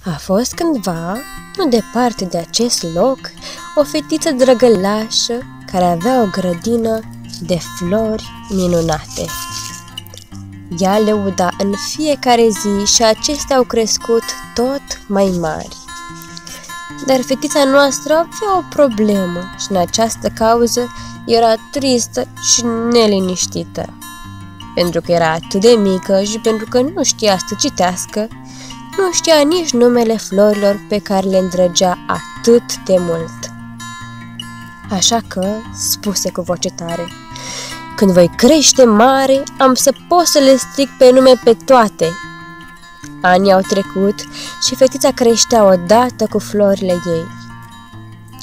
A fost cândva, nu departe de acest loc, o fetiță drăgălașă care avea o grădină de flori minunate. Ea le uda în fiecare zi și acestea au crescut tot mai mari. Dar fetița noastră avea o problemă și în această cauză era tristă și neliniștită. Pentru că era atât de mică și pentru că nu știa să citească, nu știa nici numele florilor pe care le îndrăgea atât de mult. Așa că spuse cu voce tare: "Când voi crește mare, am să pot să le stric pe nume pe toate." Anii au trecut și fetița creștea odată cu florile ei.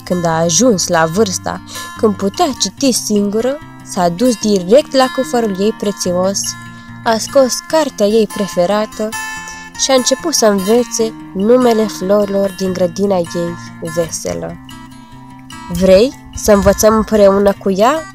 Când a ajuns la vârsta când putea citi singură, s-a dus direct la cufărul ei prețios, a scos cartea ei preferată și a început să învețe numele florilor din grădina ei veselă. "Vrei să învățăm împreună cu ea?"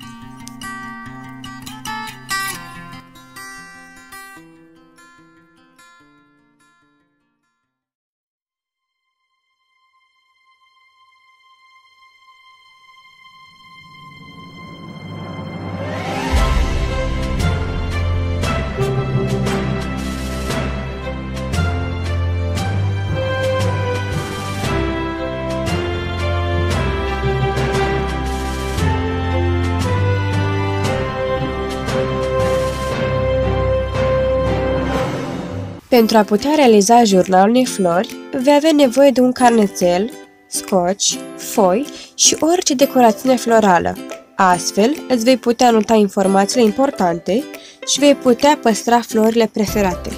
Pentru a putea realiza jurnalul unei flori, vei avea nevoie de un carnețel, scoci, foi și orice decorațiune florală. Astfel, îți vei putea nota informațiile importante și vei putea păstra florile preferate.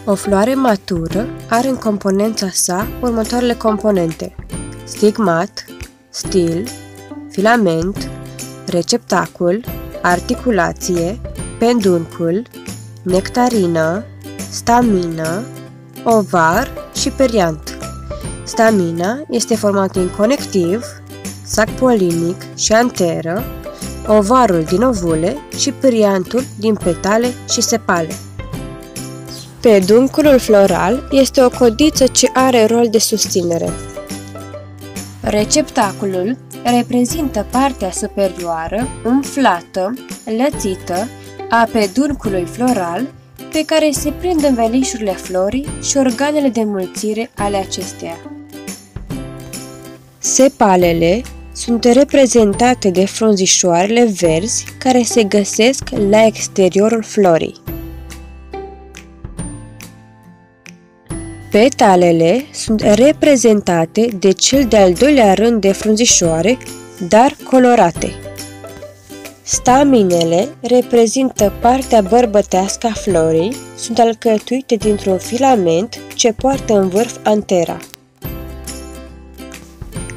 O floare matură are în componența sa următoarele componente: stigmat, stil, filament, receptacul, articulație, penduncul, nectarină, stamină, ovar și periant. Stamina este formată din conectiv, sac polinic și anteră, ovarul din ovule și periantul din petale și sepale. Pedunculul floral este o codiță ce are rol de susținere. Receptaculul reprezintă partea superioară, umflată, lățită, a peduncului floral, pe care se prind învelișurile florii și organele de înmulțire ale acesteia. Sepalele sunt reprezentate de frunzișoarele verzi care se găsesc la exteriorul florii. Petalele sunt reprezentate de cel de-al doilea rând de frunzișoare, dar colorate. Staminele reprezintă partea bărbătească a florii, sunt alcătuite dintr-un filament ce poartă în vârf antera.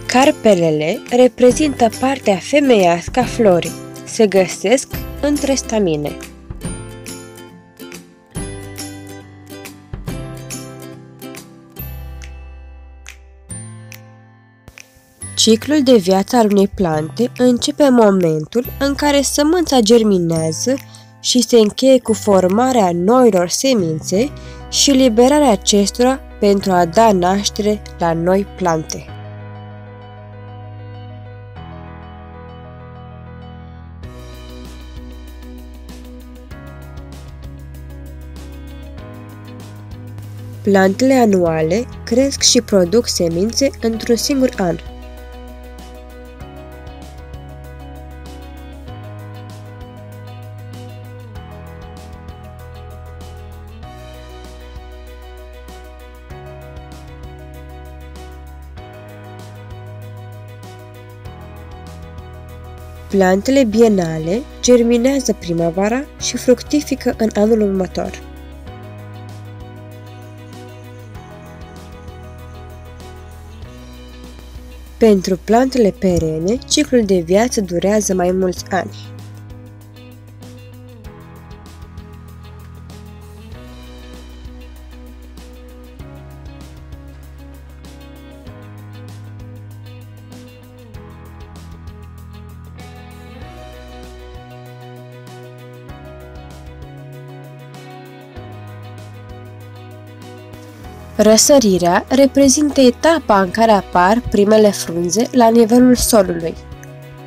Carpelele reprezintă partea femeiască a florii, se găsesc între stamine. Ciclul de viață al unei plante începe în momentul în care sămânța germinează și se încheie cu formarea noilor semințe și liberarea acestora pentru a da naștere la noi plante. Plantele anuale cresc și produc semințe într-un singur an. Plantele bienale germinează primăvara și fructifică în anul următor. Pentru plantele perene, ciclul de viață durează mai mulți ani. Răsărirea reprezintă etapa în care apar primele frunze la nivelul solului.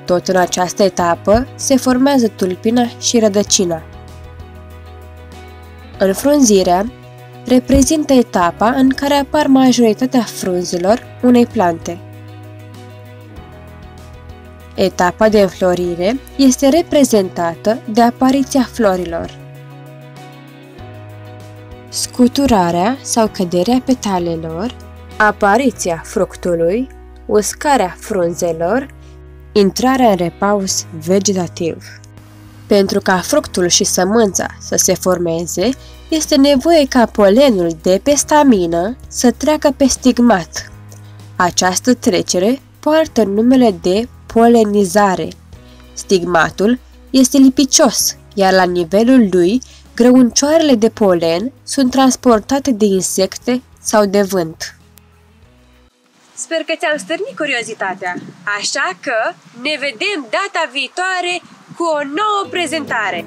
Tot în această etapă se formează tulpina și rădăcina. Înfrunzirea reprezintă etapa în care apar majoritatea frunzelor unei plante. Etapa de înflorire este reprezentată de apariția florilor. Scuturarea sau căderea petalelor, apariția fructului, uscarea frunzelor, intrarea în repaus vegetativ. Pentru ca fructul și sămânța să se formeze, este nevoie ca polenul de pe stamină să treacă pe stigmat. Această trecere poartă numele de polenizare. Stigmatul este lipicios, iar la nivelul lui grăuncioarele de polen sunt transportate de insecte sau de vânt. Sper că ți-am stârnit curiozitatea, așa că ne vedem data viitoare cu o nouă prezentare!